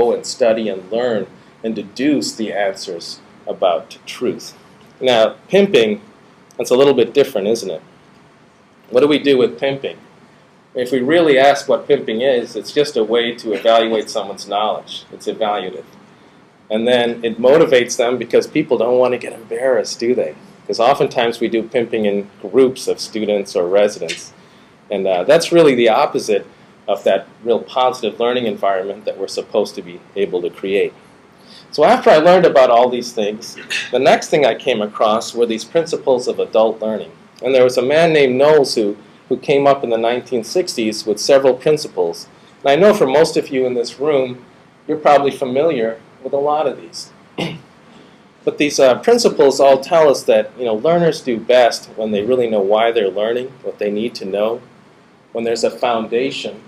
go and study and learn and deduce the answers about truth. Now, pimping, that's a little bit different, isn't it? What do we do with pimping? If we really ask what pimping is, it's just a way to evaluate someone's knowledge. It's evaluative. And then it motivates them because people don't want to get embarrassed, do they? Because oftentimes we do pimping in groups of students or residents. And that's really the opposite of that real positive learning environment that we're supposed to be able to create. So after I learned about all these things, the next thing I came across were these principles of adult learning. And there was a man named Knowles who came up in the 1960s with several principles. And I know for most of you in this room, you're probably familiar with a lot of these. But these principles all tell us that learners do best when they really know why they're learning, what they need to know, when there's a foundation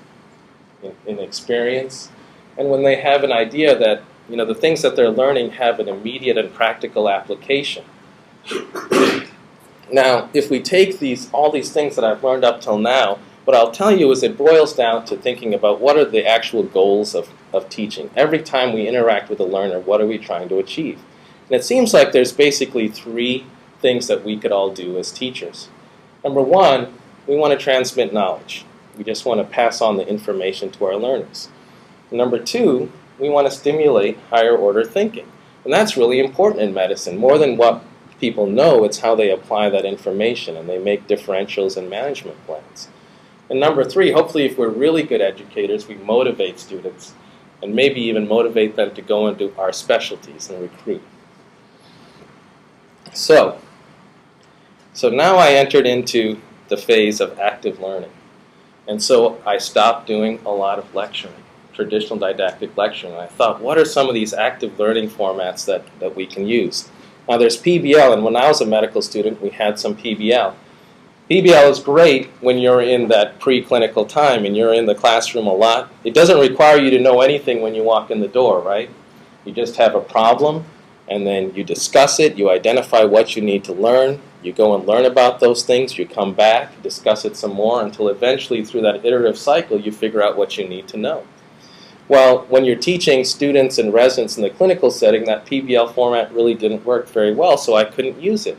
in experience, and when they have an idea that the things that they're learning have an immediate and practical application. Now, if we take all these things that I've learned up till now, what I'll tell you is it boils down to thinking about what are the actual goals of teaching. Every time we interact with a learner, what are we trying to achieve? And it seems like there's basically three things that we could all do as teachers. Number one, we want to transmit knowledge. We just want to pass on the information to our learners. And number two, we want to stimulate higher order thinking. And that's really important in medicine. More than what people know, it's how they apply that information and they make differentials and management plans. And number three, hopefully if we're really good educators, we motivate students and maybe even motivate them to go into our specialties and recruit. So now I entered into the phase of active learning. And so I stopped doing a lot of lecturing, traditional didactic lecturing. And I thought, what are some of these active learning formats that we can use? Now there's PBL, and when I was a medical student, we had some PBL. PBL is great when you're in that preclinical time and you're in the classroom a lot. It doesn't require you to know anything when you walk in the door, right? You just have a problem, and then you discuss it, you identify what you need to learn, you go and learn about those things, you come back, discuss it some more, until eventually through that iterative cycle you figure out what you need to know. Well, when you're teaching students and residents in the clinical setting, that PBL format really didn't work very well, so I couldn't use it.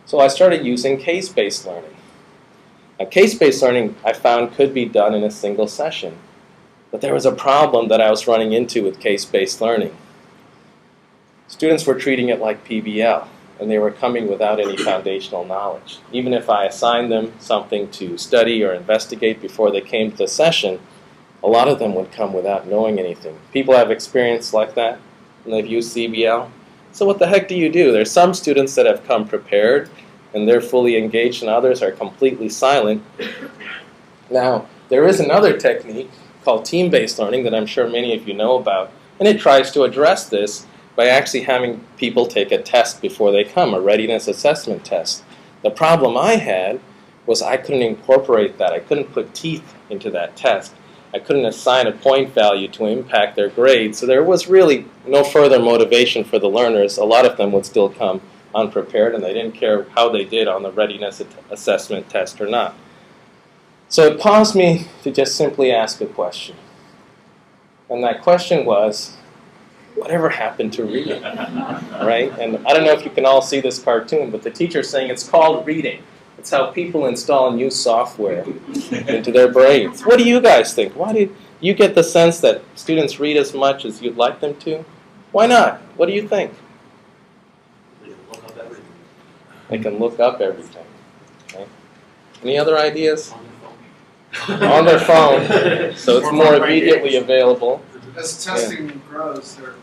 So I started using case-based learning. Now, case-based learning I found could be done in a single session, but there was a problem that I was running into with case-based learning. Students were treating it like PBL, and they were coming without any foundational knowledge. Even if I assigned them something to study or investigate before they came to the session, a lot of them would come without knowing anything. People have experience like that, and they've used CBL. So what the heck do you do? There's some students that have come prepared, and they're fully engaged, and others are completely silent. Now, there is another technique called team-based learning that I'm sure many of you know about, and it tries to address this by actually having people take a test before they come, a readiness assessment test. The problem I had was I couldn't incorporate that. I couldn't put teeth into that test. I couldn't assign a point value to impact their grade, so there was really no further motivation for the learners. A lot of them would still come unprepared, and they didn't care how they did on the readiness assessment test or not. So it caused me to just simply ask a question. And that question was, whatever happened to reading? Right? And I don't know if you can all see this cartoon, but the teacher's saying it's called reading. It's how people install new software into their brains. What do you guys think? Why do you get the sense that students read as much as you'd like them to? Why not? What do you think? They can look up everything. Okay. Any other ideas? On their phone. So it's more immediately available. As testing grows, they're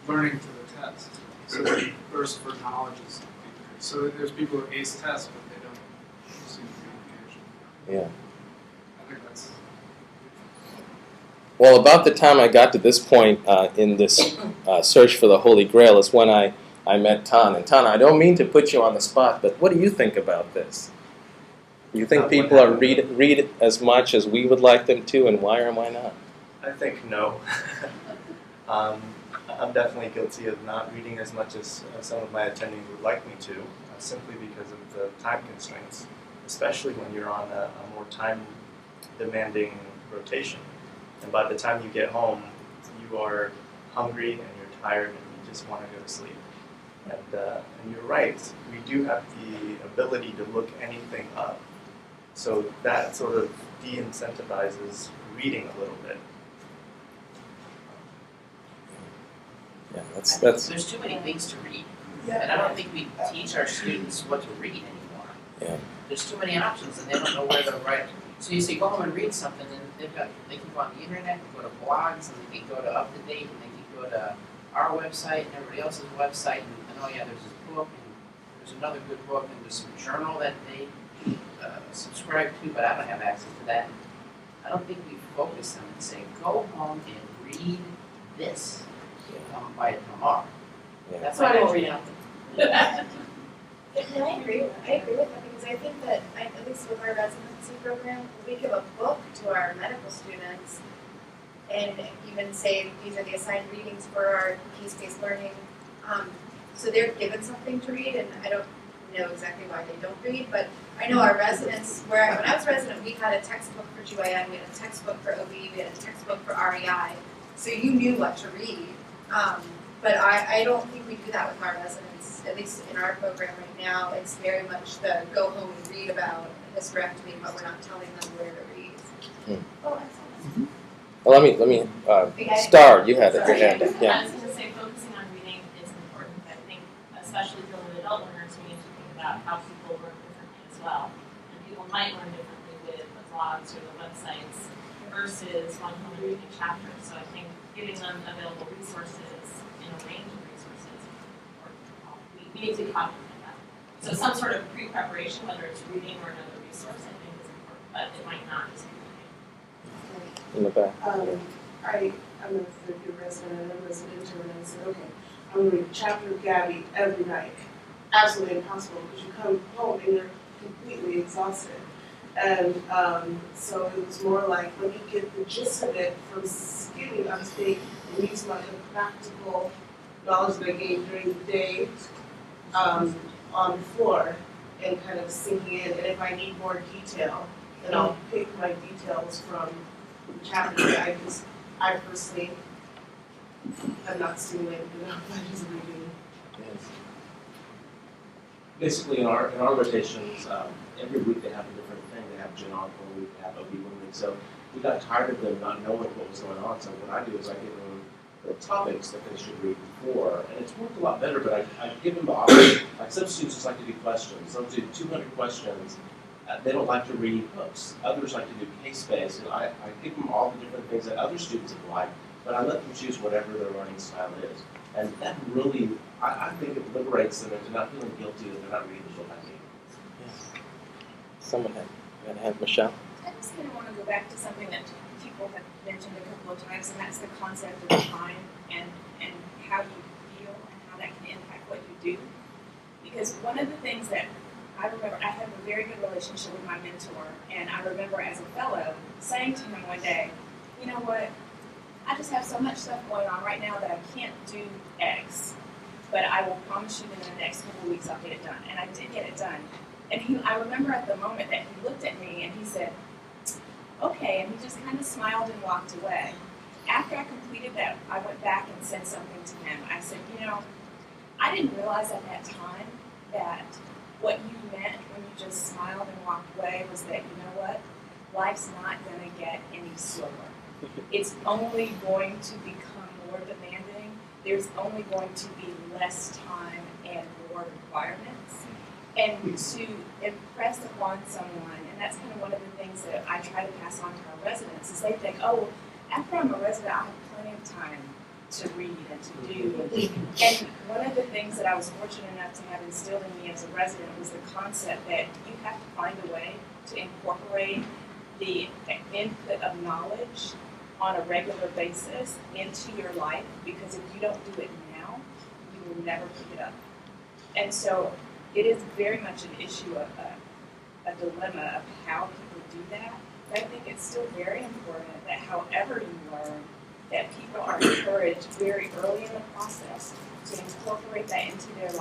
learning to the test. So the thirst for knowledge is increased. So there's people who ace tests, but they don't receive communication. Yeah. I think that's... Well, about the time I got to this point in this search for the Holy Grail is when I met Tan. And Tan, I don't mean to put you on the spot, but what do you think about this? Do you think people are read as much as we would like them to, and why or why not? I think no. I'm definitely guilty of not reading as much as some of my attendings would like me to, simply because of the time constraints, especially when you're on a more time-demanding rotation. And by the time you get home, you are hungry and you're tired and you just want to go to sleep. And you're right, we do have the ability to look anything up. So that sort of de-incentivizes reading a little bit. Yeah, I that's think there's too many things to read. Yeah. And I don't think we teach our students what to read anymore. Yeah. There's too many options and they don't know where to write. So you say go home and read something, and they can go on the internet, they can go to blogs, and they can go to Up to Date, and they can go to our website and everybody else's website, and oh yeah, there's this book, and there's another good book, and there's some journal that they subscribe to, but I don't have access to that. I don't think we focus on it and say go home and read this. By it tomorrow. Yeah. That's why I won't read it. And I agree with that because I think that, at least with our residency program, we give a book to our medical students and even say these are the assigned readings for our case-based learning. So they're given something to read, and I don't know exactly why they don't read, but I know our residents, when I was a resident, we had a textbook for GYN, we had a textbook for OB, we had a textbook for REI, so you knew what to read. But I don't think we do that with our residents, at least in our program right now. It's very much the go home and read about hysterectomy, but we're not telling them where to read. Oh, excellent. Well, let me Star, you had your hand up. I Yeah. was going to say focusing on reading is important. I think, especially for the adult learners, we need to think about how people learn differently as well. And people might learn differently with the blogs or the websites versus going home and reading chapters. So I think giving them available resources in a range of resources, we need to complement that. So some sort of pre-preparation, whether it's reading or another resource, I think is important, but it might not just be reading. In the back. I'm a third-year resident and I was an intern, and I said, okay, I'm going to read a chapter of Gabby every night. Absolutely impossible because you come home and you're completely exhausted. And so it was more like, let me get the gist of it from skimming up to date and use my practical knowledge that I gained during the day on the floor and kind of sinking in. And if I need more detail, then I'll pick my details from the chapter that I personally am not stimulated enough by just reading. Yes. Basically, in our rotations, every week they have a different thing. They have gen onc 1 week, they have OB 1 week. So we got tired of them not knowing what was going on. So what I do is I give them the topics that they should read before, and it's worked a lot better. But I give them the option. Like some students just like to do questions. Some do 200 questions. They don't like to read books. Others like to do case-based, and I give them all the different things that other students have liked, but I let them choose whatever their learning style is. And that really, I think it liberates them into not feeling guilty that they're not reading what I need. Yes. Someone had a hand. Michelle? I just kind of want to go back to something that people have mentioned a couple of times, and that's the concept of time and how you feel and how that can impact what you do. Because one of the things that I remember, I have a very good relationship with my mentor, and I remember as a fellow saying to him one day, you know what, I just have so much stuff going on right now that I can't do X, but I will promise you that in the next couple of weeks I'll get it done. And I did get it done. And I remember at the moment that he looked at me and he said, okay, and he just kind of smiled and walked away. After I completed that, I went back and said something to him. I said, you know, I didn't realize at that time that what you meant when you just smiled and walked away was that, you know what, life's not going to get any slower. It's only going to become more demanding. There's only going to be less time and more requirements. And to impress upon someone, and that's kind of one of the things that I try to pass on to our residents, is they think, oh, after I'm a resident, I have plenty of time to read and to do. And one of the things that I was fortunate enough to have instilled in me as a resident was the concept that you have to find a way to incorporate the input of knowledge on a regular basis into your life, because if you don't do it now, you will never pick it up. And so it is very much an issue of a dilemma of how people do that. But I think it's still very important that however you learn, that people are encouraged very early in the process to incorporate that into their life.